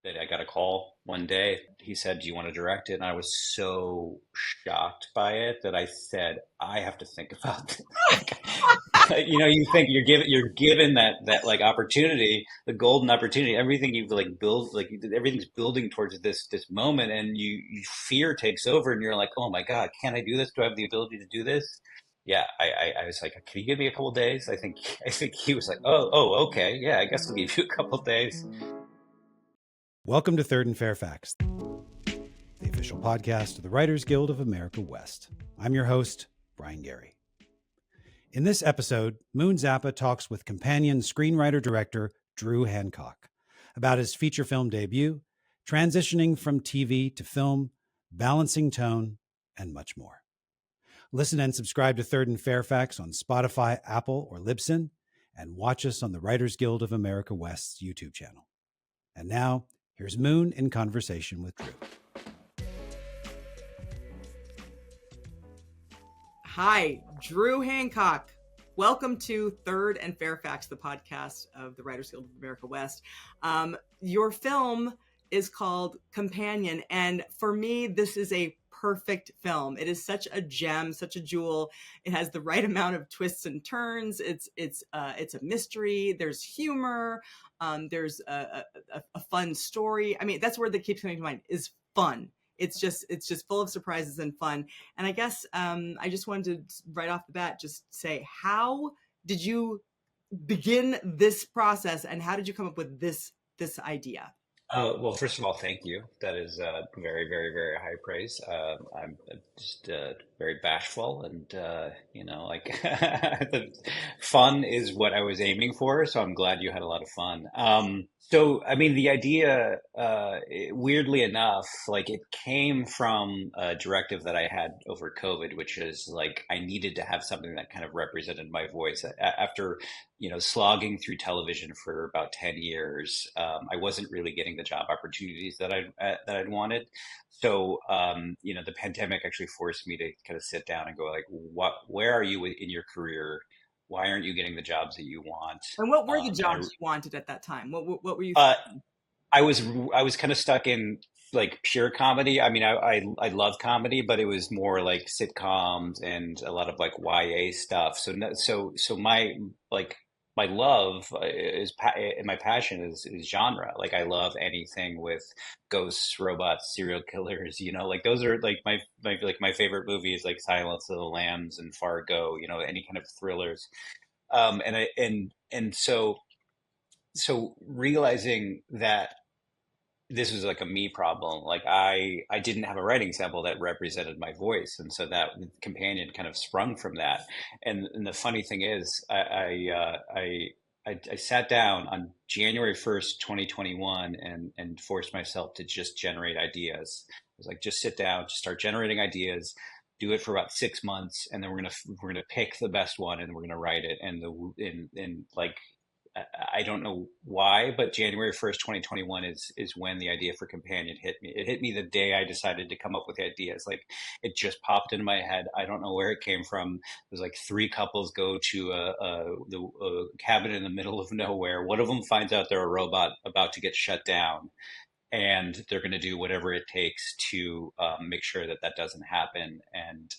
that I got a call one day. He said, "Do you want to direct it?" And I was so shocked by it that I said, "I have to think about this." You think you're given that like opportunity, the golden opportunity, everything you've like built, like everything's building towards this moment, and you fear takes over, and you're like, "Oh my God, can I do this? Do I have the ability to do this?" Yeah, I was like, "Can you give me a couple days?" I think he was like, "Oh, okay, yeah, I guess I'll give you a couple days." Welcome to Third and Fairfax, the official podcast of the Writers Guild of America West. I'm your host, Brian Gary. In this episode, Moon Zappa talks with companion screenwriter-director Drew Hancock about his feature film debut, transitioning from TV to film, balancing tone, and much more. Listen and subscribe to Third and Fairfax on Spotify, Apple, or Libsyn, and watch us on the Writers Guild of America West's YouTube channel. And now, here's Moon in conversation with Drew. Hi, Drew Hancock. Welcome to Third and Fairfax, the podcast of the Writers Guild of America West. Your film is called Companion, and for me, this is a perfect film. It is such a gem, such a jewel. It has the right amount of twists and turns. It's a mystery. There's humor. There's a fun story. I mean, that's the word that keeps coming to mind is fun. It's just full of surprises and fun. And I guess I just wanted to right off the bat just say, how did you begin this process, and how did you come up with this idea? Well, first of all, thank you. That is very, very, very high praise. I'm just very bashful, and like the fun is what I was aiming for. So I'm glad you had a lot of fun. I mean, the idea, weirdly enough, like it came from a directive that I had over COVID, which is like I needed to have something that kind of represented my voice after slogging through television for about 10 years. I wasn't really getting the job opportunities that I'd wanted. So, the pandemic actually forced me to kind of sit down and go like, where are you in your career? Why aren't you getting the jobs that you want? And what were the And jobs you wanted at that time? What were you uh, thinking? I was kind of stuck in like pure comedy. I mean, I love comedy, but it was more like sitcoms and a lot of like YA stuff. So my love and my passion is genre. Like I love anything with ghosts, robots, serial killers. Like those are like my favorite movies, like Silence of the Lambs and Fargo. Any kind of thrillers. And so realizing that this was like a me problem. Like I didn't have a writing sample that represented my voice, and so that companion kind of sprung from that. And the funny thing is, I sat down on January 1st, 2021, and forced myself to just generate ideas. I was like, just sit down, just start generating ideas. Do it for about 6 months, and then we're gonna pick the best one, and we're gonna write it. And like I don't know why, but January 1st, 2021 is when the idea for Companion hit me. It hit me the day I decided to come up with the ideas. Like it just popped into my head. I don't know where it came from. It was like three couples go to a cabin in the middle of nowhere. One of them finds out they're a robot about to get shut down, and they're going to do whatever it takes to make sure that that doesn't happen. And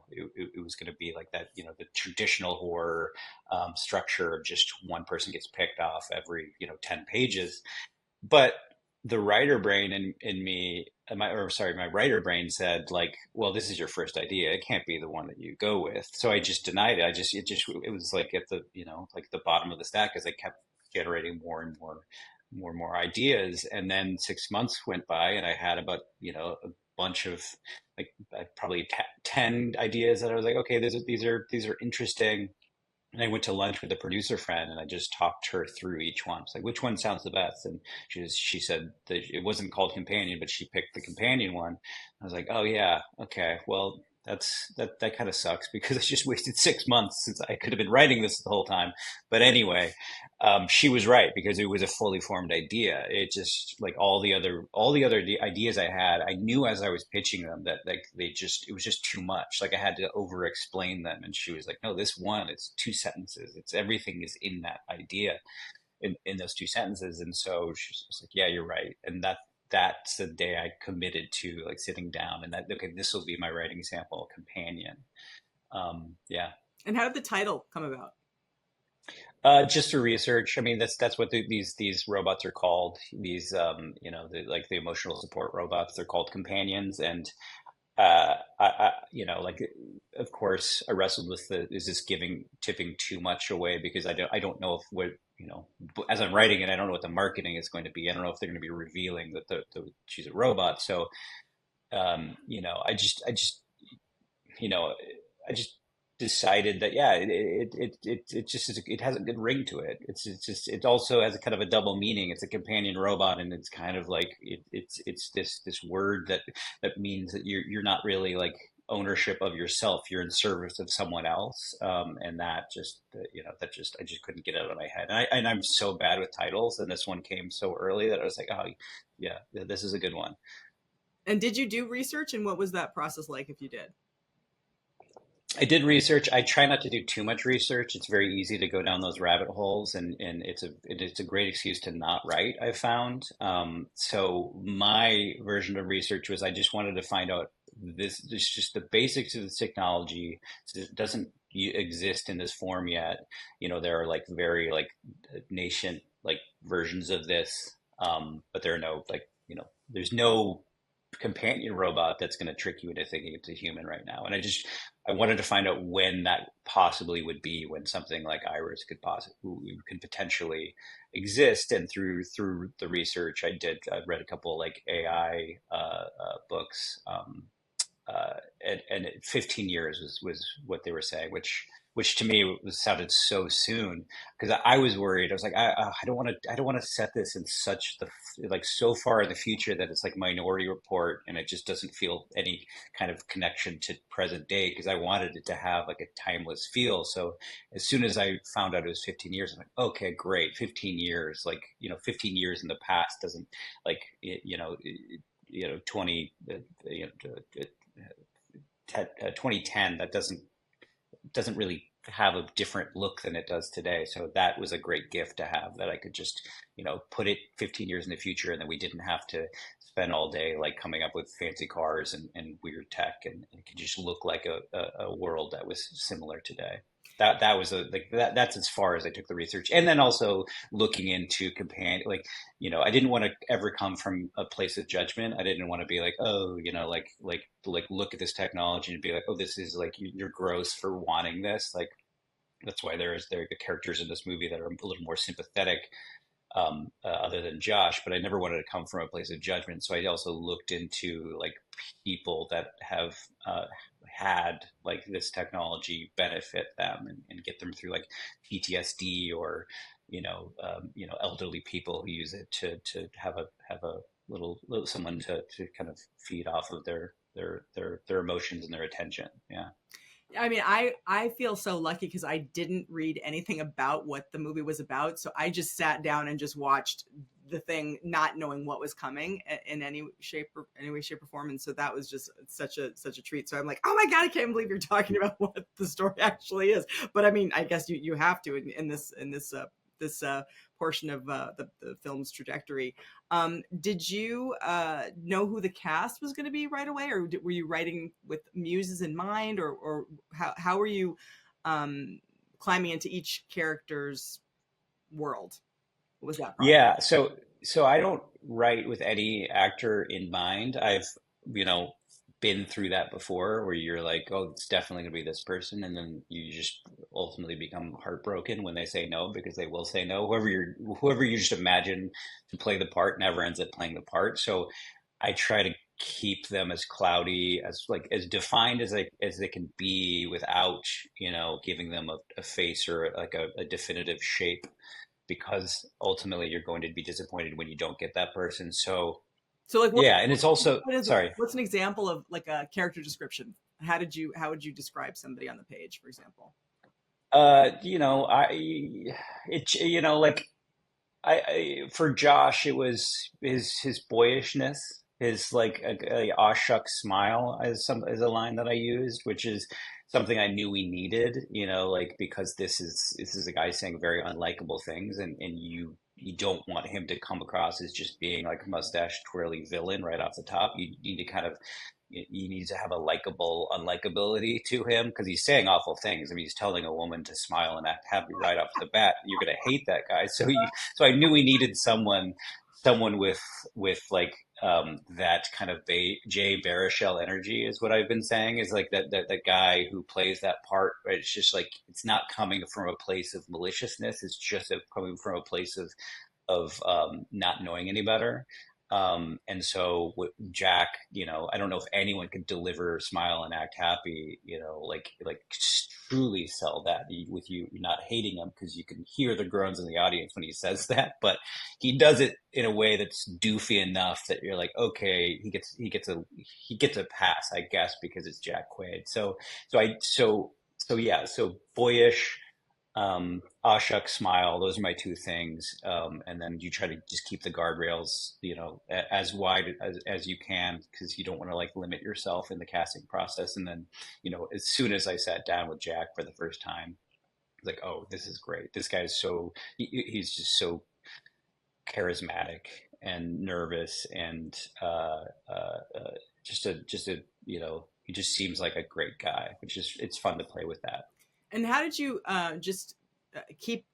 it was going to be like that, the traditional horror structure of just one person gets picked off every 10 pages. But the writer brain in me, my writer brain said like, well, this is your first idea, it can't be the one that you go with. So I just denied it. It was like at the like the bottom of the stack as I kept generating more ideas. And then 6 months went by, and I had about a bunch of like probably 10 ideas that I was like, okay, these are interesting. And I went to lunch with a producer friend, and I just talked her through each one. It's like, which one sounds the best? And she said that it wasn't called Companion, but she picked the Companion one. I was like, oh yeah, okay, well that kind of sucks because I just wasted 6 months since I could have been writing this the whole time. But anyway, she was right because it was a fully formed idea. It just like all the other ideas I had, I knew as I was pitching them that like it was just too much. Like I had to over explain them, and she was like, "No, this one, it's two sentences. It's everything is in that idea." in those two sentences. And so she's just like, yeah, you're right. And that's the day I committed to like sitting down and that, okay, this will be my writing sample companion. Yeah. And how did the title come about? Just through research. I mean, that's what these robots are called. These, like the emotional support robots, they're called companions. And like, of course, I wrestled with is this tipping too much away? Because I don't know if as I'm writing it, I don't know what the marketing is going to be. I don't know if they're going to be revealing that she's a robot. So, you know, I just decided that yeah, it has a good ring to it. It also has a kind of a double meaning. It's a companion robot, and it's kind of like it's this word that means that you're not really like ownership of yourself. You're in service of someone else, and that just I just couldn't get it out of my head. And I'm so bad with titles, and this one came so early that I was like, oh yeah, this is a good one. And did you do research, and what was that process like if you did? I did research. I try not to do too much research. It's very easy to go down those rabbit holes, and it's a great excuse to not write, I've found. So my version of research was I just wanted to find out this just the basics of this technology. It doesn't exist in this form yet. There are like very like nascent like versions of this, but there are no like there's no companion robot that's going to trick you into thinking it's a human right now. And I wanted to find out when that possibly would be, when something like Iris could potentially exist. And through the research I read a couple like AI books, and 15 years was what they were saying, which to me sounded so soon, because I was worried. I was like, I don't want to set this in such like so far in the future that it's like Minority Report, and it just doesn't feel any kind of connection to present day, because I wanted it to have like a timeless feel. So as soon as I found out it was 15 years, I'm like, okay, great, 15 years. Like 15 years in the past doesn't like 20 2010, that doesn't really have a different look than it does today. So that was a great gift to have, that I could just, put it 15 years in the future, and then we didn't have to spend all day like coming up with fancy cars and weird tech, and it could just look like a world that was similar today. That was that's as far as I took the research. And then also looking into companion, like, I didn't want to ever come from a place of judgment. I didn't want to be like, oh, like look at this technology and be like, oh, this is like, you're gross for wanting this. Like, that's why there are characters in this movie that are a little more sympathetic, other than Josh. But I never wanted to come from a place of judgment. So I also looked into like people that have had like this technology benefit them, and get them through like PTSD, or elderly people who use it to have a little someone to kind of feed off of their emotions and their attention. Yeah. I mean, I feel so lucky because I didn't read anything about what the movie was about. So I just sat down and just watched the thing, not knowing what was coming in any way, shape, or form. And so that was just such a treat. So I'm like, oh my God, I can't believe you're talking about what the story actually is. But I mean, I guess you have to in this portion of the film's trajectory. Did you know who the cast was going to be right away, or were you writing with muses in mind, or how were you climbing into each character's world? What was that process? Yeah, so I don't write with any actor in mind. I've, been through that before, where you're like, oh, it's definitely gonna be this person, and then you just ultimately become heartbroken when they say no, because they will say no. Whoever you just imagine to play the part never ends up playing the part. So I try to keep them as cloudy, as defined as they can be, without giving them a face, or like a definitive shape, because ultimately you're going to be disappointed when you don't get that person. So So like, yeah, and it's also, sorry. what's an example of like a character description? How would you describe somebody on the page, for example? Like, for Josh, it was his boyishness. His like a aw shucks smile is a line that I used, which is something I knew we needed, like because this is a guy saying very unlikable things, and you don't want him to come across as just being like a mustache twirly villain right off the top. You need to kind of you need to have a likable unlikability to him because he's saying awful things. I mean, he's telling a woman to smile and act happy right off the bat. You're gonna hate that guy. So I knew we needed someone with like that kind of Jay Baruchel energy is what I've been saying is like that guy who plays that part. Right? It's just like it's not coming from a place of maliciousness. It's just coming from a place of not knowing any better. And so with Jack, I don't know if anyone could deliver, smile, and act happy, like truly sell that with you not hating him because you can hear the groans in the audience when he says that, but he does it in a way that's doofy enough that you're like, okay, he gets a pass, I guess, because it's Jack Quaid. So boyish, Ashok smile. Those are my two things. And then you try to just keep the guardrails, as wide as you can, because you don't want to like limit yourself in the casting process. And then, as soon as I sat down with Jack for the first time, like, oh, this is great. This guy is he's just so charismatic and nervous and just a he just seems like a great guy, it's fun to play with that. And how did you just keep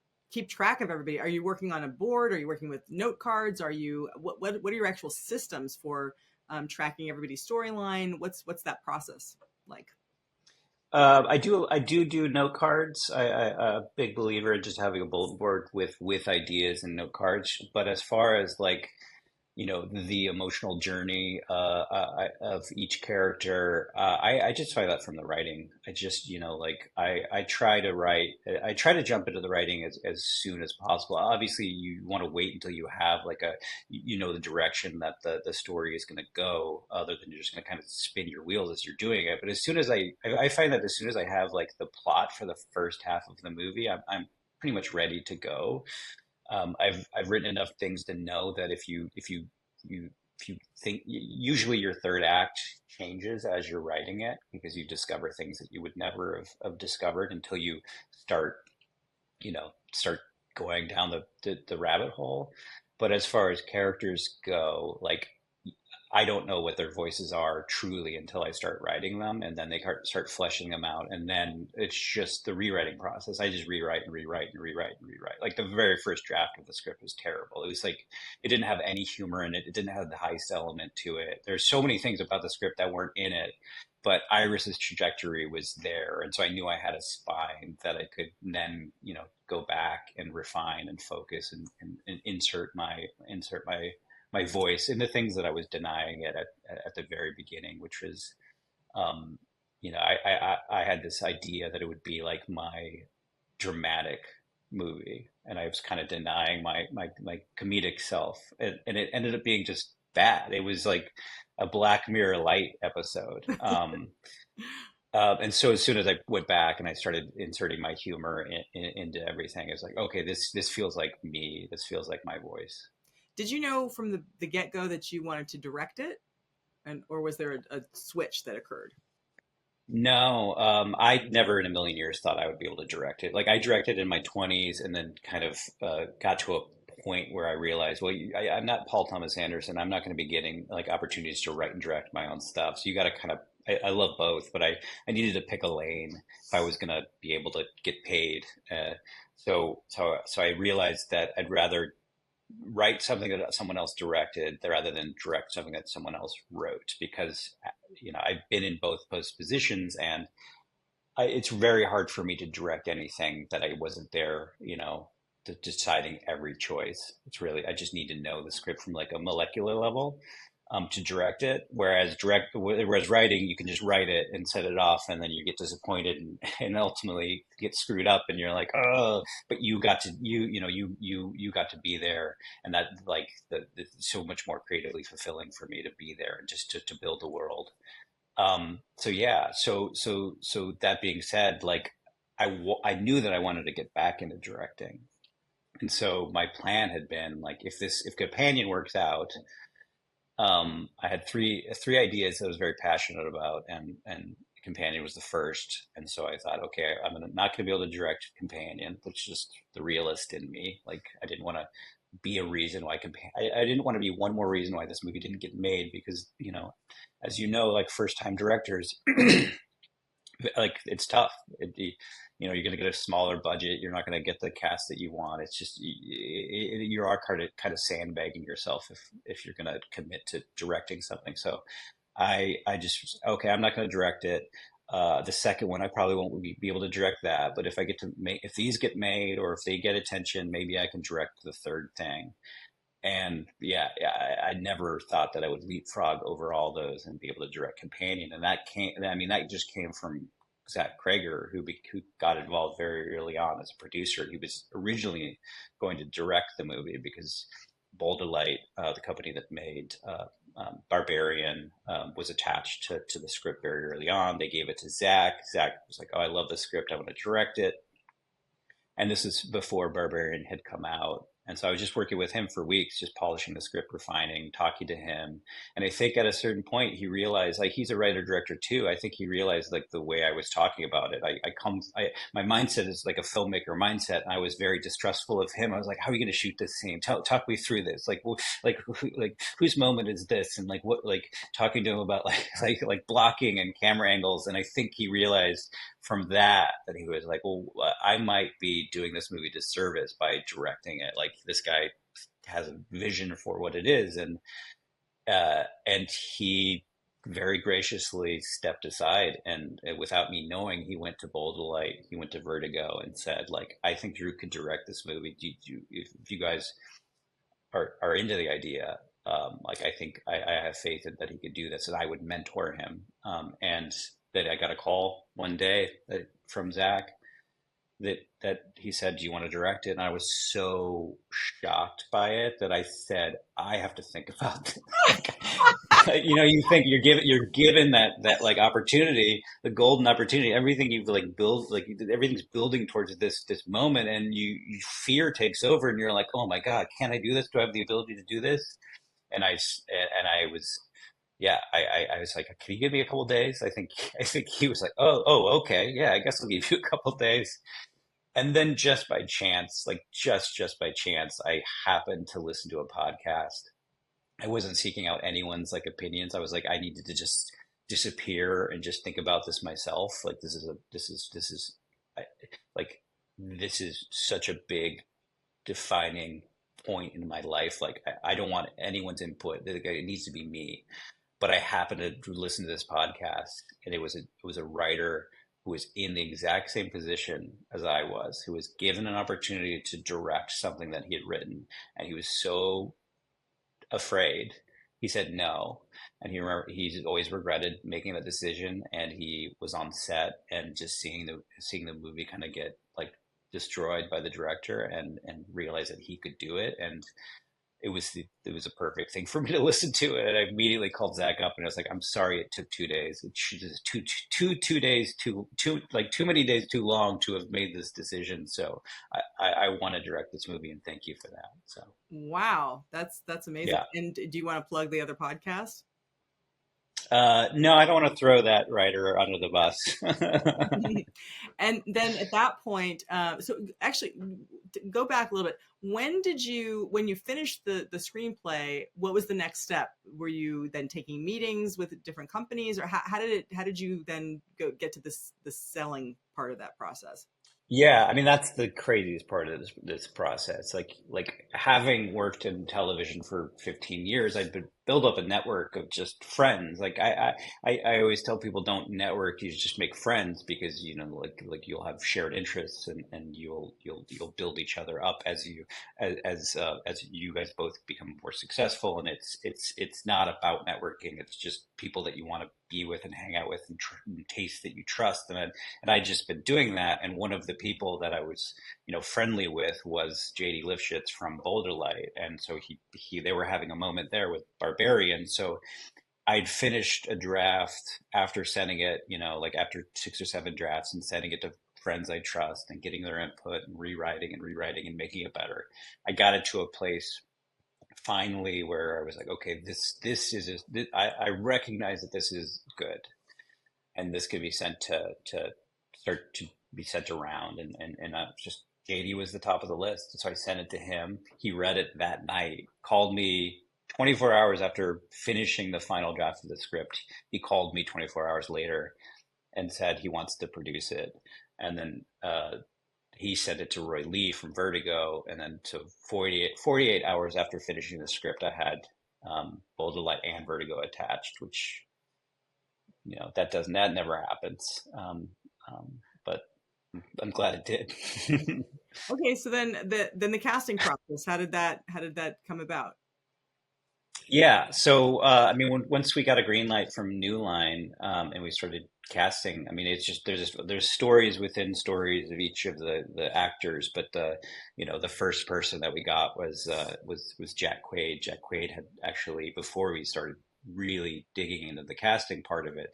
track of everybody? Are you working on a board? Are you working with note cards? Are you what are your actual systems for tracking everybody's storyline? What's that process like? I do note cards. A big believer in just having a bulletin board with ideas and note cards. But as far as like the emotional journey of each character. I just find that from the writing. I just like I try to write. I try to jump into the writing as soon as possible. Obviously, you want to wait until you have like the direction that the story is going to go, other than you're just going to kind of spin your wheels as you're doing it. But as soon as I find that as soon as I have like the plot for the first half of the movie, I'm pretty much ready to go. I've written enough things to know that if you think, usually your third act changes as you're writing it because you discover things that you would never have discovered until you start start going down the rabbit hole. But as far as characters go, like I don't know what their voices are truly until I start writing them, and then they start fleshing them out, and then it's just the rewriting process. I just rewrite and rewrite and rewrite and rewrite. Like the very first draft of the script was terrible. It was like it didn't have any humor in it. It didn't have the heist element to it. There's so many things about the script that weren't in it, but Iris's trajectory was there, and so I knew I had a spine that I could then go back and refine and focus and insert my voice in the things that I was denying it at the very beginning, which was, um, I had this idea that it would be like my dramatic movie, and I was kind of denying my comedic self, and it ended up being just bad. It was like a Black Mirror light episode. And so as soon as I went back and I started inserting my humor into everything, it's like, okay, this feels like me. This feels like my voice. Did you know from the get-go that you wanted to direct it, or was there a switch that occurred? No, I never in a million years thought I would be able to direct it. Like I directed in my 20s and then kind of got to a point where I realized, well, I'm not Paul Thomas Anderson. I'm not going to be getting like opportunities to write and direct my own stuff. So you got to kind of, I love both, but I needed to pick a lane if I was going to be able to get paid. So I realized that I'd rather write something that someone else directed rather than direct something that someone else wrote because I've been in both post positions, and it's very hard for me to direct anything that I wasn't there deciding every choice. It's really, I just need to know the script from like a molecular level to direct it. Whereas writing, you can just write it and set it off, and then you get disappointed and ultimately get screwed up, and you're like, oh, but you got to you got to be there, and that like so much more creatively fulfilling for me to be there and just to build a world. So yeah, so that being said, like I knew that I wanted to get back into directing, and so my plan had been like if Companion works out, I had three ideas that I was very passionate about, and Companion was the first. And so I thought, okay, not going to be able to direct Companion, which is just the realist in me. Like, I didn't want to be a reason why I didn't want to be one more reason why this movie didn't get made, because, as you know, like first time directors, like it's tough. You're going to get a smaller budget. You're not going to get the cast that you want. It's just you are kind of sandbagging yourself if you're going to commit to directing something. So I just okay, I'm not going to direct it. The second one, I probably won't be able to direct that. But if I get to if these get made or if they get attention, maybe I can direct the third thing. And yeah, I never thought that I would leapfrog over all those and be able to direct Companion. And that came, I mean, that just came from Zach Krager, who got involved very early on as a producer. He was originally going to direct the movie because Boulder Light, the company that made Barbarian, was attached to the script very early on. They gave it to Zach. Zach was like, "Oh, I love the script. I want to direct it." And this is before Barbarian had come out. And so I was just working with him for weeks, just polishing the script, refining, talking to him. And I think at a certain point, he realized, like, he's a writer director too. I think he realized, like, the way I was talking about it. My mindset is like a filmmaker mindset. And I was very distrustful of him. I was like, how are you going to shoot this scene? Talk me through this. Like whose moment is this? And like, what, like talking to him about like blocking and camera angles. And I think he realized from that he was like, well, I might be doing this movie disservice by directing it. Like, this guy has a vision for what it is, and he very graciously stepped aside, and without me knowing, he went to Boulder Light, he went to Vertigo, and said, like, I think Drew could direct this movie. If you guys are into the idea, like, I think I have faith that he could do this, and I would mentor him. And that I got a call one day from Zach that he said, "Do you want to direct it?" And I was so shocked by it that I said, "I have to think about this." You think you're given that like opportunity, the golden opportunity, everything you've like built, like everything's building towards this moment, and fear takes over, and you're like, "Oh my God, can I do this? Do I have the ability to do this?" And I was, yeah, I was like, "Can you give me a couple of days?" I think he was like, oh, okay, yeah, I guess I'll give you a couple of days. And then just by chance, like just by chance, I happened to listen to a podcast. I wasn't seeking out anyone's like opinions. I was like, I needed to just disappear and just think about this myself. Like, I, like, this is such a big defining point in my life. Like, I don't want anyone's input. It needs to be me. But I happened to listen to this podcast, and it was a writer who was in the exact same position as I was, who was given an opportunity to direct something that he had written, and he was so afraid. He said no, and he's always regretted making that decision. And he was on set and just seeing the movie kind of get like destroyed by the director, and realize that he could do it. And it was a perfect thing for me to listen to it. And I immediately called Zach up, and I was like, "I'm sorry it took 2 days. It's just two days too many days too long to have made this decision. So I want to direct this movie, and thank you for that." So Wow, that's amazing. yeah. And do you want to plug the other podcast? No, I don't want to throw that writer under the bus. And then at that point, so actually, go back a little bit. When you finished the screenplay, what was the next step? Were you then taking meetings with different companies, or how did you then get to the selling part of that process? Yeah, I mean, that's the craziest part of this process. Like having worked in television for 15 years, I'd build up a network of just friends. Like I always tell people, don't network, you just make friends, because like you'll have shared interests, and you'll build each other up as you guys both become more successful. And it's not about networking. It's just people that you want to be with and hang out with, and taste that you trust. And I'd just been doing that. And one of the people that I was, friendly with was JD Lifshitz from Boulder Light. And so they were having a moment there with Barbarian. So I'd finished a draft after sending it, like after 6 or 7 drafts, and sending it to friends I trust, and getting their input, and rewriting and making it better. I got it to a place finally where I was like, okay, I recognize that this is good, and this could be sent to start to be sent around, and just JD was the top of the list, so I sent it to him. He read it that night, called me 24 hours after finishing the final draft of the script. He called me 24 hours later and said he wants to produce it, and then he sent it to Roy Lee from Vertigo, and then to 48 hours after finishing the script, I had Bold Delight and Vertigo attached, which that never happens. But I'm glad it did. Okay, so then the casting process, how did that come about? Yeah, so once we got a green light from New Line, and we started casting, I mean, it's just there's stories within stories of each of the actors, but the first person that we got was Jack Quaid. Jack Quaid had actually, before we started really digging into the casting part of it,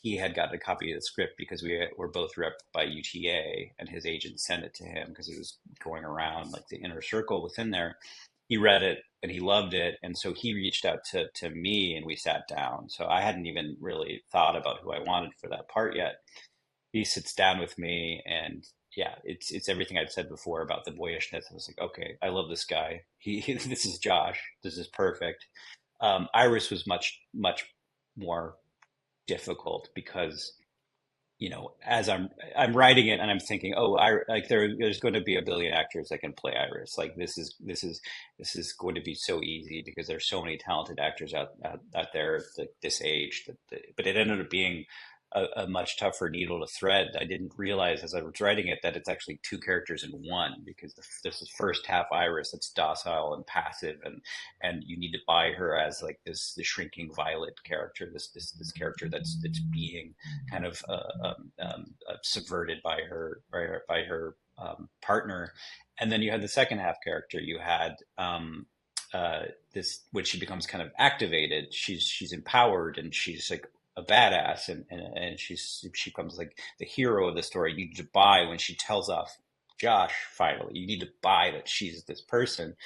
he had gotten a copy of the script because we were both repped by UTA, and his agent sent it to him because it was going around like the inner circle within there. He read it and he loved it, and so he reached out to me, and we sat down. So I hadn't even really thought about who I wanted for that part yet. He sits down with me, and yeah, it's everything I'd said before about the boyishness. I was like, okay, I love this guy. This is Josh. This is perfect. Iris was much more difficult because as I'm writing it and I'm thinking, oh, there's going to be a billion actors that can play Iris. Like this is going to be so easy because there's so many talented actors out there at this age. But it ended up being a much tougher needle to thread. I didn't realize as I was writing it that it's actually two characters in one, because this is first half Iris that's docile and passive, and you need to buy her as like this shrinking violet character, this character that's being kind of subverted by her partner. And then you had the second half character. You had this, when she becomes kind of activated, she's empowered, and she's like a badass, and she becomes like the hero of the story. You need to buy when she tells off Josh. Finally, you need to buy that she's this person.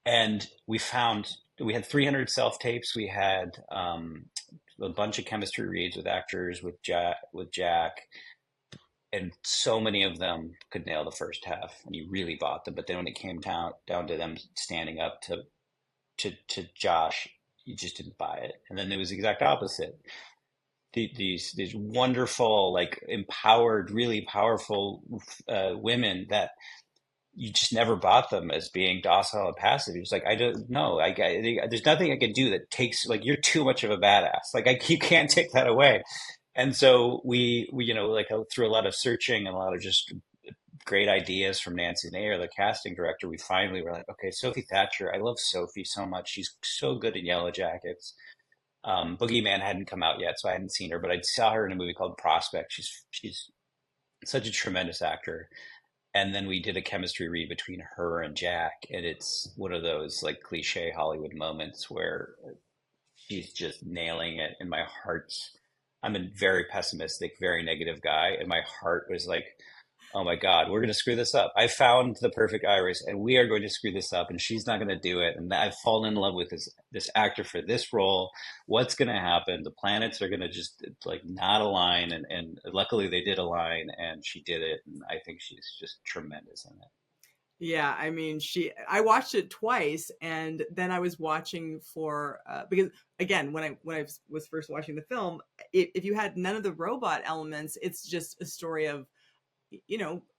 And we had 300 self tapes. We had a bunch of chemistry reads with actors, with Jack, and so many of them could nail the first half, and you really bought them. But then when it came down to them standing up to Josh, you just didn't buy it. And then it was the exact opposite. These wonderful, like empowered, really powerful women that you just never bought them as being docile and passive. You're just like, I don't know. There's nothing I can do that takes, like, you're too much of a badass. Like, you can't take that away. And so we like, through a lot of searching and a lot of just great ideas from Nancy Nayer, the casting director, we finally were like, okay, Sophie Thatcher. I love Sophie so much. She's so good in Yellow Jackets. Boogeyman hadn't come out yet, so I hadn't seen her, but I saw her in a movie called Prospect. She's such a tremendous actor. And then we did a chemistry read between her and Jack, and it's one of those like cliche Hollywood moments where she's just nailing it. And I'm a very pessimistic, very negative guy, and my heart was like, oh my God, we're going to screw this up. I found the perfect Iris, and we are going to screw this up, and she's not going to do it. And I've fallen in love with this actor for this role. What's going to happen? The planets are going to just like not align, and luckily they did align, and she did it. And I think she's just tremendous in it. Yeah, I mean, I watched it twice, and then I was watching because again, when I was first watching the film, if you had none of the robot elements, it's just a story of,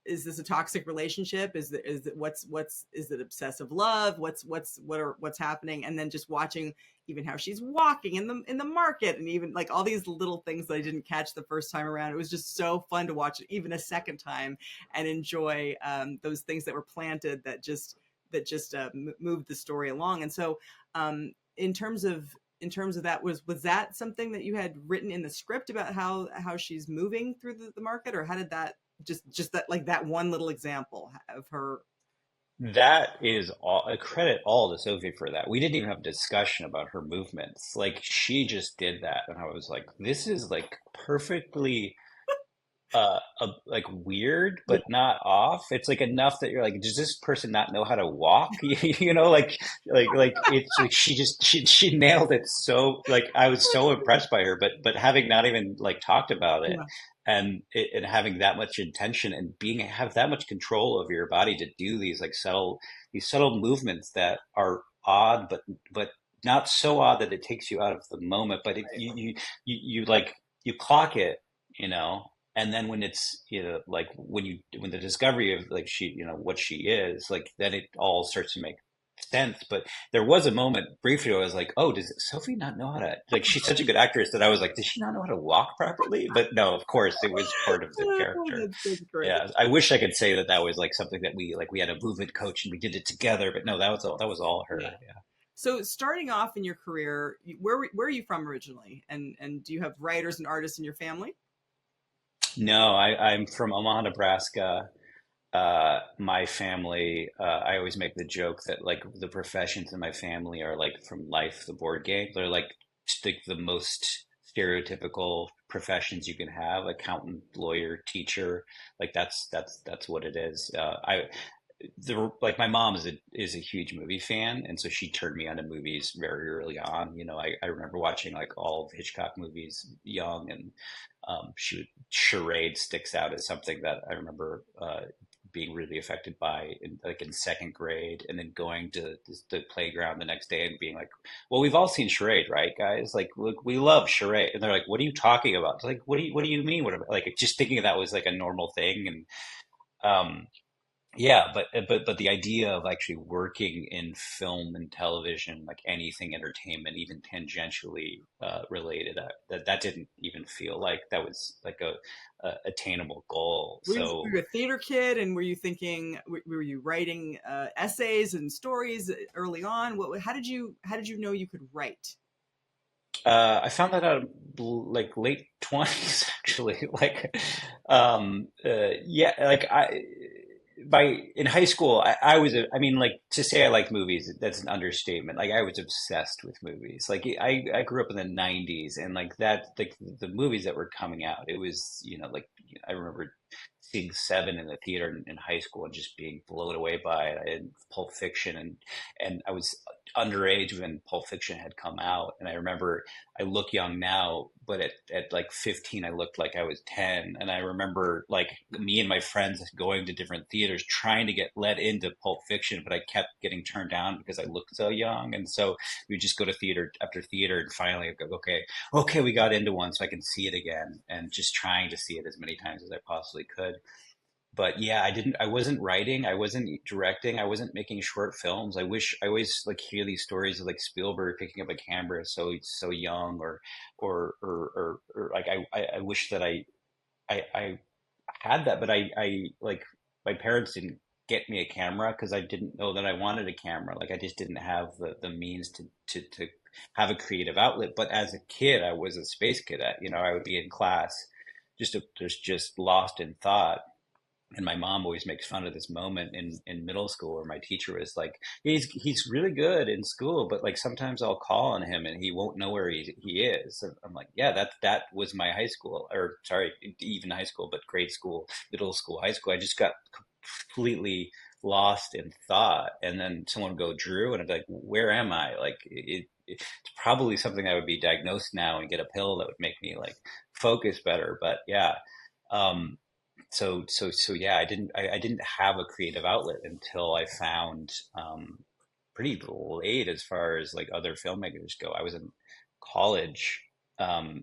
is this a toxic relationship? Is it obsessive love? What's happening? And then just watching even how she's walking in the market, and even like all these little things that I didn't catch the first time around. It was just so fun to watch it even a second time and enjoy those things that were planted that just moved the story along. And so in terms of that, was that something that you had written in the script about how she's moving through the market, or how did that just that, like, that one little example of her? That is all, I credit all to Sophie for that. We didn't even have a discussion about her movements. Like, she just did that, and I was like, this is like perfectly like weird, but not off. It's like enough that you're like, does this person not know how to walk? You know, like it's like she nailed it. So like I was so impressed by her, but having not even like talked about it, Yeah, and having that much intention and have that much control over your body to do these subtle movements that are odd, but not so odd that it takes you out of the moment, but right. you like you clock it, you know. And then when it's, like when the discovery of like she, what she is, like then it all starts to make sense. But there was a moment briefly where I was like, oh, does Sophie not know how to, like, she's such a good actress that I was like, does she not know how to walk properly? But no, of course it was part of the Oh, character. that's great. Yeah, I wish I could say that that was like something that we had a movement coach and we did it together, but no, that was all Yeah. her. Yeah. So starting off in your career, where are you from originally? And do you have writers and artists in your family? No, I'm from Omaha, Nebraska. My family, I always make the joke that like the professions in my family are like from Life, the board game. They're like the most stereotypical professions you can have: accountant, lawyer, teacher. Like that's what it is. Like my mom is a huge movie fan, and so she turned me onto movies very early on. You know, I remember watching like all of Hitchcock movies young, and Charade sticks out as something that I remember being really affected by in second grade, and then going to the playground the next day and being like, well, we've all seen Charade, right, guys? Like, look, we love Charade. And they're like, what are you talking about? It's like, what do you mean? Like, just thinking of that was like a normal thing. And yeah, but the idea of actually working in film and television, like anything entertainment, even tangentially related, that didn't even feel like that was like a attainable goal. Were So you a theater kid, and were you writing essays and stories early on? How did you know you could write? I found that out like late 20s actually. Like yeah, like I by in high school I was I mean, like, to say I liked movies, that's an understatement. Like I was obsessed with movies. Like I grew up in the 90s, and like that, like the movies that were coming out, it was, like, I remember seeing Seven in the theater in high school and just being blown away by it. And Pulp Fiction, and I was underage when Pulp Fiction had come out. And I remember, I look young now, but at like 15, I looked like I was 10. And I remember like me and my friends going to different theaters trying to get let into Pulp Fiction, but I kept getting turned down because I looked so young. And so we just go to theater after theater, and finally I go, okay, we got into one so I can see it again, and just trying to see it as many times as I possibly could. But yeah, I wasn't writing, I wasn't directing, I wasn't making short films. I always like hear these stories of like Spielberg picking up a camera so young, or like I wish that I had that, but I like, my parents didn't get me a camera because I didn't know that I wanted a camera. Like I just didn't have the means to have a creative outlet. But as a kid, I was a space cadet. I would be in class, just lost in thought. And my mom always makes fun of this moment in middle school where my teacher was like, he's really good in school, but like sometimes I'll call on him and he won't know where he is. And I'm like, yeah, that was my high school, or sorry, even high school, but grade school, middle school, high school. I just got completely lost in thought. And then someone would go, Drew, and I'd be like, where am I? Like it's probably something I would be diagnosed now and get a pill that would make me like focus better. But yeah. Um, so yeah, I didn't have a creative outlet until I found, pretty late as far as like other filmmakers go. I was in college, on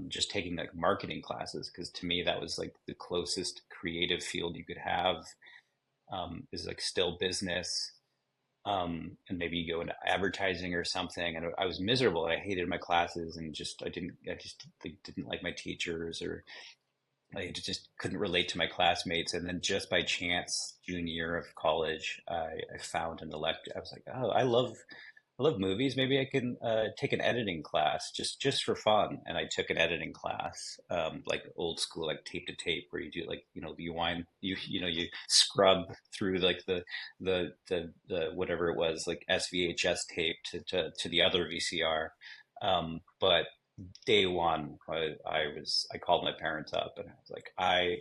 just taking like marketing classes, because to me that was like the closest creative field you could have, is like still business. And maybe you go into advertising or something. And I was miserable. I hated my classes, and I just didn't like my teachers, or I just couldn't relate to my classmates. And then just by chance, junior year of college, I found an elective. I was like, oh, I love movies. Maybe I can take an editing class just for fun. And I took an editing class, like old school, like tape to tape, where you do like, you wind, you scrub through like the whatever it was, like SVHS tape to the other VCR. But day one, I called my parents up and I was like, I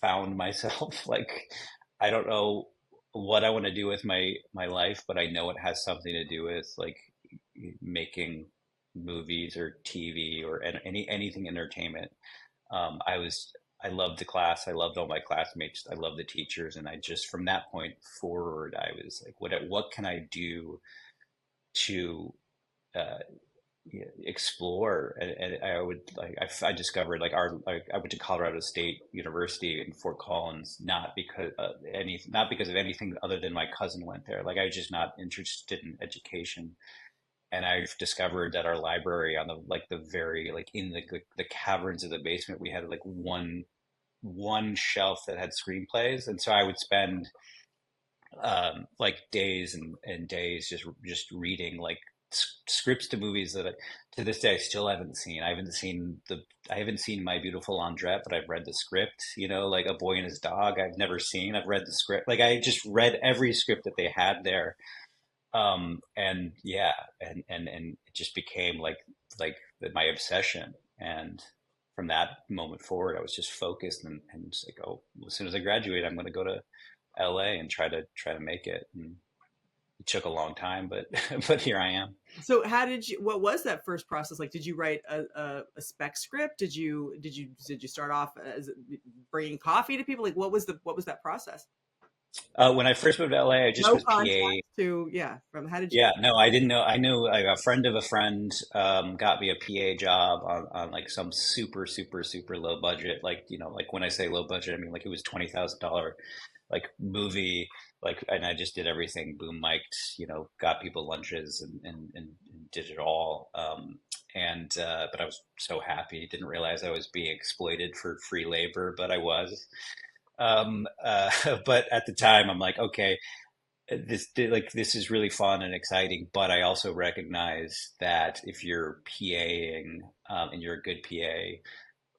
found myself. Like, I don't know what I want to do with my life, but I know it has something to do with like making movies or TV or anything entertainment. I was I loved the class. I loved all my classmates. I loved the teachers, and I just from that point forward, I was like, what can I do to uh, explore? And I would like I discovered like I went to Colorado State University in Fort Collins, not because of anything other than my cousin went there. Like I was just not interested in education, and I've discovered that our library on the very like in the caverns of the basement, we had like one shelf that had screenplays, and so I would spend like days and days just reading like scripts to movies that to this day I still haven't seen. I haven't seen My Beautiful Laundrette, but I've read the script. You know, like A Boy and His Dog. I've never seen. I've read the script. Like I just read every script that they had there. And yeah, and it just became my obsession. And from that moment forward, I was just focused and just like, oh, as soon as I graduate, I'm going to go to LA and try to make it. And it took a long time, but but here I am. So what was that first process like? Did you write a spec script? Did you start off as bringing coffee to people? Like what was that process? When I first moved to LA, I just No was contact PA. to, yeah, from how did you? Yeah, no, I didn't know. I knew like a friend of a friend got me a PA job on like some super low budget. Like, you know, like when I say low budget, I mean like it was $20,000 like movie. Like, and I just did everything, boom mic'd, you know, got people lunches and did it all. But I was so happy. Didn't realize I was being exploited for free labor, but I was. But at the time, I'm like, okay, this is really fun and exciting, but I also recognize that if you're PAing and you're a good PA,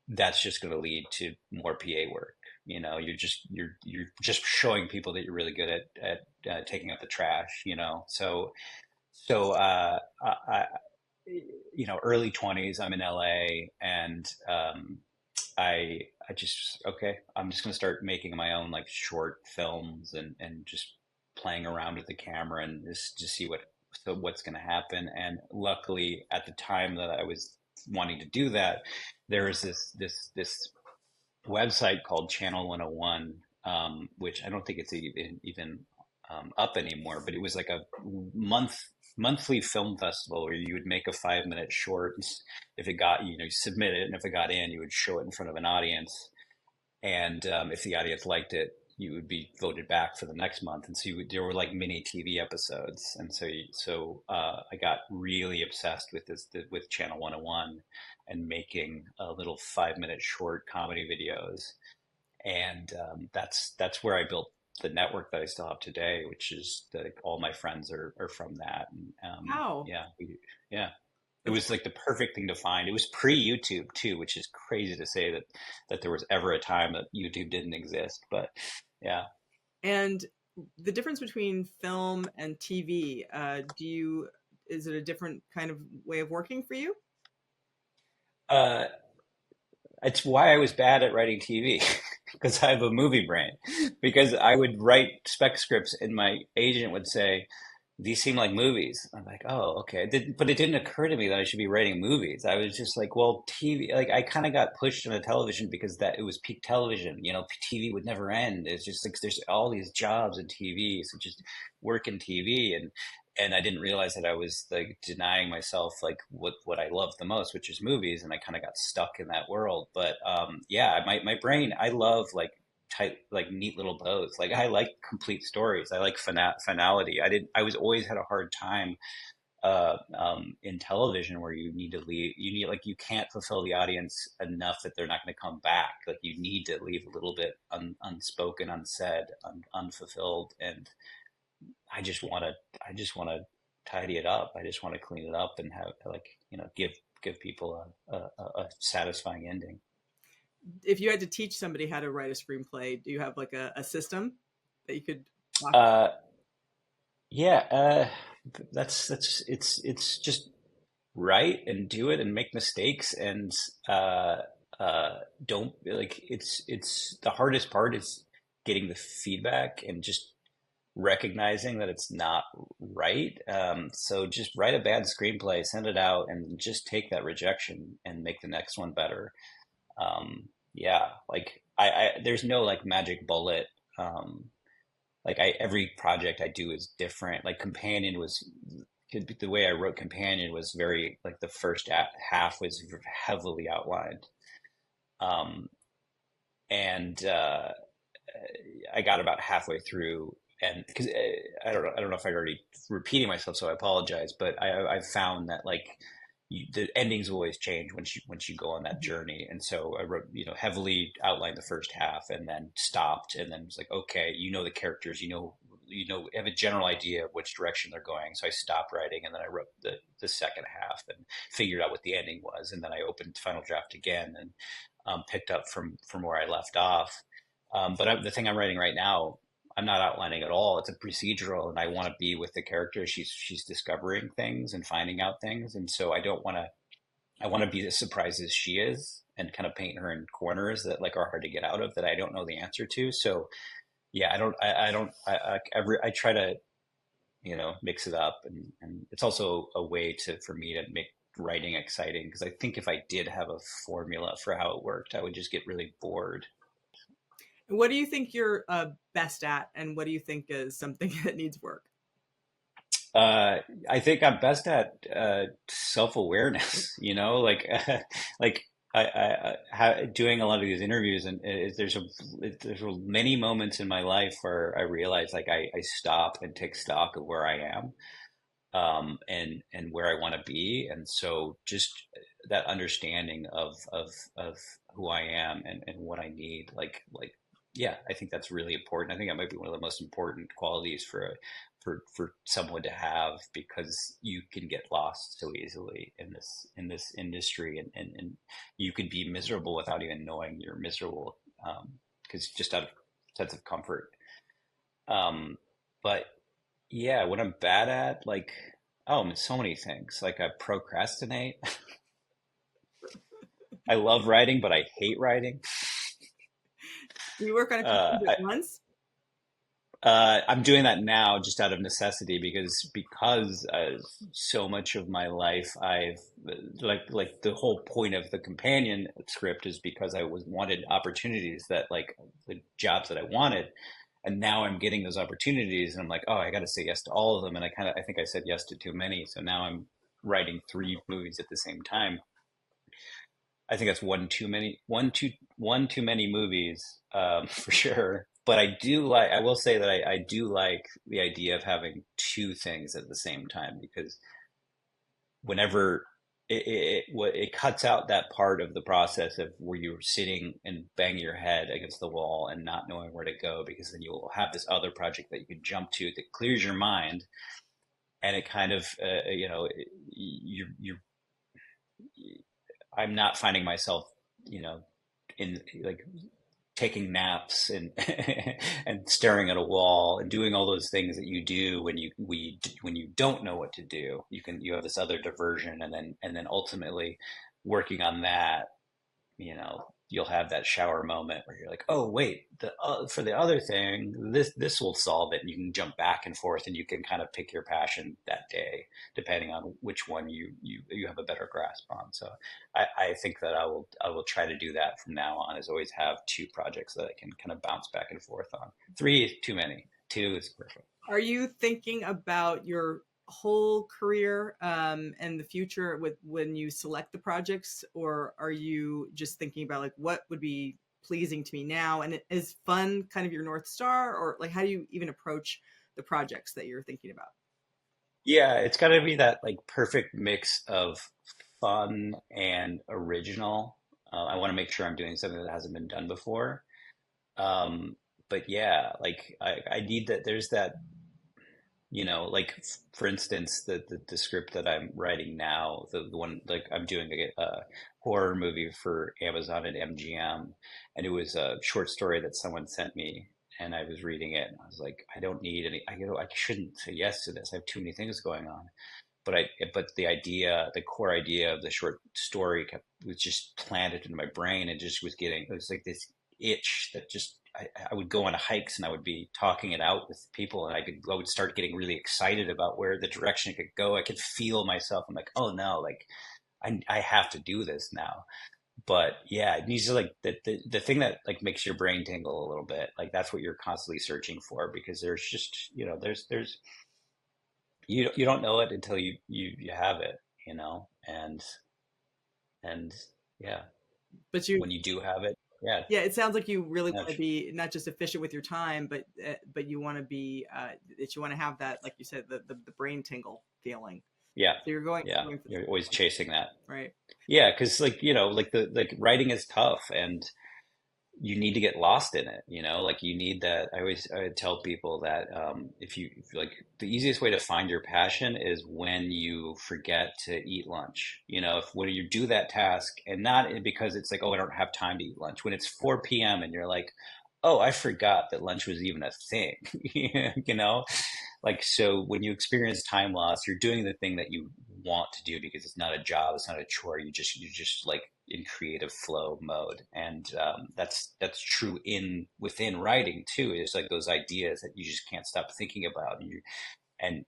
that's just going to lead to more PA work. You know, you're just showing people that you're really good at taking out the trash. You know, so you know, early 20s, I'm in LA, and I just okay, I'm just gonna start making my own like short films and just playing around with the camera and just see what's gonna happen. And luckily, at the time that I was wanting to do that, there was this website called Channel 101, which I don't think it's even up anymore, but it was like a monthly film festival where you would make a 5 minute short. If it got, you know, you submit it, and if it got in, you would show it in front of an audience. And if the audience liked it, you would be voted back for the next month. And so there were like mini TV episodes. And I got really obsessed with with Channel 101 and making a little 5 minute short comedy videos. And that's where I built the network that I still have today, which is that all my friends are from that. And Wow. yeah, it was like the perfect thing to find. It was pre-YouTube too, which is crazy to say that there was ever a time that YouTube didn't exist. But yeah. And the difference between film and TV, is it a different kind of way of working for you? Uh, it's why I was bad at writing TV because I have a movie brain. Because I would write spec scripts and my agent would say, "These seem like movies." I'm like, "Oh, okay." But it didn't occur to me that I should be writing movies. I was just like, "Well, TV." Like I kind of got pushed into television because that it was peak television. You know, TV would never end. It's just like there's all these jobs in TV, so just work in TV, and I didn't realize that I was like denying myself like what I love the most, which is movies, and I kind of got stuck in that world. But yeah, my brain, I love like tight, like neat little bows. Like I like complete stories. I like finality. I was always had a hard time in television where you need to leave. You need like you can't fulfill the audience enough that they're not going to come back. Like you need to leave a little bit unspoken, unsaid, unfulfilled, and I just want to tidy it up. I just want to clean it up and have like, you know, give people a satisfying ending. If you had to teach somebody how to write a screenplay, do you have like a system that you could walk? Yeah, that's it's just write and do it and make mistakes and uh, don't like it's the hardest part is getting the feedback and just recognizing that it's not right. So just write a bad screenplay, send it out, and just take that rejection and make the next one better. Yeah, like there's no like magic bullet. Um, like every project I do is different. Like Companion was the way I wrote Companion was very like the first half was heavily outlined. Um, and I got about halfway through, and because I don't know if I'm already repeating myself, so I apologize. But I found that like the endings will always change once you go on that journey. And so I wrote, heavily outlined the first half, and then stopped, and then was like, okay, the characters, have a general idea of which direction they're going. So I stopped writing, and then I wrote the second half and figured out what the ending was, and then I opened Final Draft again and picked up from where I left off. But the thing I'm writing right now, I'm not outlining at all. It's a procedural, and I want to be with the character. She's discovering things and finding out things, and so I don't want to. I want to be as surprised as she is, and kind of paint her in corners that like are hard to get out of that I don't know the answer to. So yeah, I try to mix it up, and it's also a way for me to make writing exciting, because I think if I did have a formula for how it worked, I would just get really bored. What do you think you're best at, and what do you think is something that needs work? I think I'm best at self-awareness, like doing a lot of these interviews, and there's many moments in my life where I realize like I stop and take stock of where I am, and where I want to be, and so just that understanding of who I am and what I need, yeah, I think that's really important. I think that might be one of the most important qualities for someone to have, because you can get lost so easily in this industry, and you could be miserable without even knowing you're miserable, because just out of sense of comfort. But yeah, what I'm bad at, so many things. Like I procrastinate. I love writing, but I hate writing. Do you work on a few Uh, things at once? I'm doing that now just out of necessity, because so much of my life I've like the whole point of the companion script is because I was wanted opportunities, that like the jobs that I wanted, and now I'm getting those opportunities, and I'm like, oh, I got to say yes to all of them, and I think I said yes to too many, so now I'm writing three movies at the same time. I think that's one too many movies, for sure. But I will say that I do like the idea of having two things at the same time, because whenever it cuts out that part of the process of where you're sitting and banging your head against the wall and not knowing where to go, because then you'll have this other project that you can jump to that clears your mind, and it kind of, you're I'm not finding myself, in like taking naps and and staring at a wall and doing all those things that you do when you don't know what to do. You have this other diversion, and then ultimately working on that, you'll have that shower moment where you're like, oh wait, for the other thing, this will solve it, and you can jump back and forth, and you can kind of pick your passion that day depending on which one you have a better grasp on. So I think that I will try to do that from now on, is always have two projects that I can kind of bounce back and forth on. Three is too many. Two is perfect. Are you thinking about your whole career and the future with when you select the projects, or are you just thinking about like what would be pleasing to me now, and is fun kind of your North Star, or like how do you even approach the projects that you're thinking about? Yeah, it's got to be that like perfect mix of fun and original. I want to make sure I'm doing something that hasn't been done before. Um, but yeah, like I need that. There's that, like for instance, the script that I'm writing now, the one like I'm doing a horror movie for Amazon and MGM, and it was a short story that someone sent me, and I was reading it, and I was like, I don't need any, I shouldn't say yes to this. I have too many things going on. but the core idea of the short story was just planted in my brain, and just it was like this itch that just, I would go on hikes and I would be talking it out with people, and I would start getting really excited about where the direction it could go. I could feel myself. I'm like, oh no, like I have to do this now. But yeah, it needs to, like, the thing that like makes your brain tingle a little bit. Like that's what you're constantly searching for, because there's just, there's you don't know it until you have it, and yeah, But when you do have it, yeah, yeah, it sounds like you really want to that's, be not just efficient with your time, but you want to be that you want to have that, like you said, the brain tingle feeling. yeah, So you're going yeah, for the you're always chasing that. right. Yeah, because like, like writing is tough, and you need to get lost in it, like you need that. I tell people that if like, the easiest way to find your passion is when you forget to eat lunch. If when you do that task, and not because it's like, oh, I don't have time to eat lunch, when it's 4 p.m. and you're like, oh, I forgot that lunch was even a thing. you know like, so when you experience time loss, you're doing the thing that you want to do, because it's not a job, it's not a chore. You just like in creative flow mode. And that's true within writing too. It's like those ideas that you just can't stop thinking about. And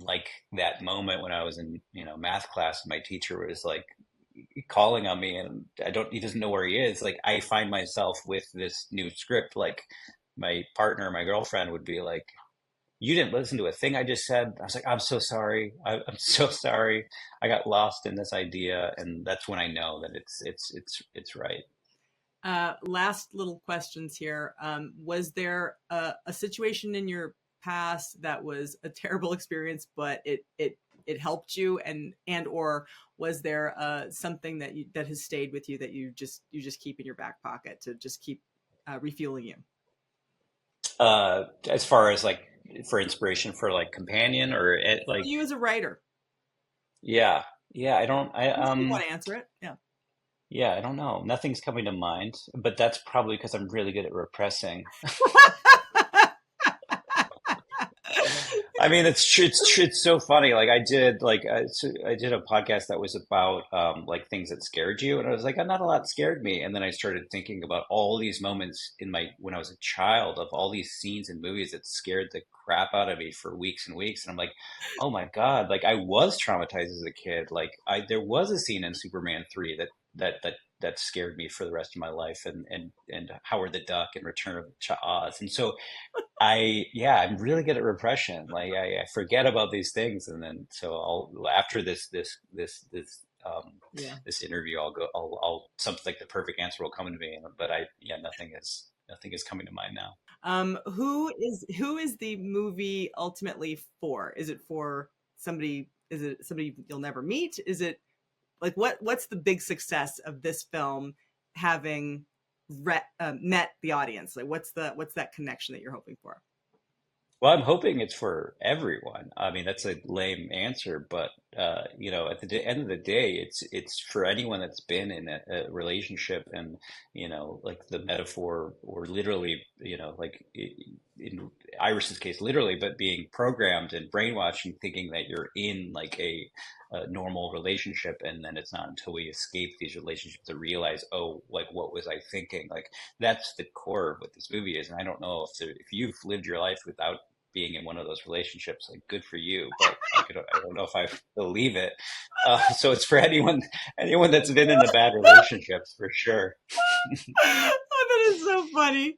like that moment when I was in math class, and my teacher was like calling on me, and he doesn't know where he is. Like, I find myself with this new script, like my partner, my girlfriend would be like, you didn't listen to a thing I just said. I was like, I'm so sorry. I'm so sorry. I got lost in this idea. And that's when I know that it's right. Last little questions here. Was there a situation in your past that was a terrible experience, but it helped you, or was there something that has stayed with you that you just keep in your back pocket to just keep refueling you? As far as like for inspiration for like companion or like, You as a writer. yeah, yeah. I don't. You want to answer it? Yeah. Yeah. I don't know. Nothing's coming to mind. But that's probably because I'm really good at repressing. I mean, it's true. It's so funny. Like I did a podcast that was about like things that scared you, and I was like, not a lot scared me. And then I started thinking about all these moments when I was a child, of all these scenes in movies that scared the crap out of me for weeks and weeks. And I'm like, oh my God, like I was traumatized as a kid. Like there was a scene in Superman 3 that scared me for the rest of my life, and Howard the Duck and Return of Oz. And so I'm really good at repression. Like I forget about these things, and then after this this interview, I'll something like the perfect answer will come to me. But nothing is coming to mind now. Who is the movie ultimately for? Is it for somebody? Is it somebody you'll never meet? Is it like what's the big success of this film having met the audience? Like what's that connection that you're hoping for? Well, I'm hoping it's for everyone. I mean, that's a lame answer, but at the end of the day, it's for anyone that's been in a relationship, and like the metaphor, or literally, like in Iris's case, literally, but being programmed and brainwashed and thinking that you're in like a normal relationship, and then it's not until we escape these relationships to realize, oh, like what was I thinking? Like that's the core of what this movie is. And I don't know if you've lived your life without being in one of those relationships, like good for you, but I don't know if I believe it. So it's for anyone that's been in the bad relationships, for sure. That is so funny.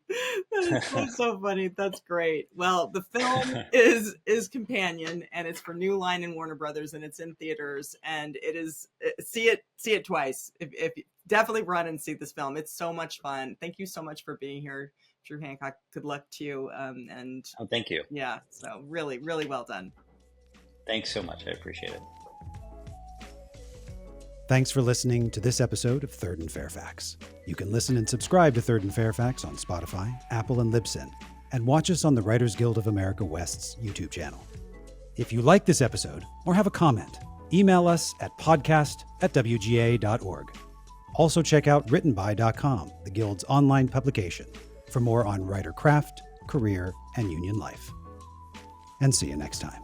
That is so funny. That's great. Well, the film is Companion, and it's for New Line and Warner Brothers, and it's in theaters, and it is see it twice. If definitely run and see this film. It's so much fun. Thank you so much for being here, Drew Hancock. Good luck to you. And thank you. Yeah. So really, really well done. Thanks so much. I appreciate it. Thanks for listening to this episode of Third and Fairfax. You can listen and subscribe to Third and Fairfax on Spotify, Apple, and Libsyn, and watch us on the Writers Guild of America West's YouTube channel. If you like this episode or have a comment, email us at podcast@wga.org. Also check out writtenby.com, the Guild's online publication, for more on writer craft, career, and union life. And see you next time.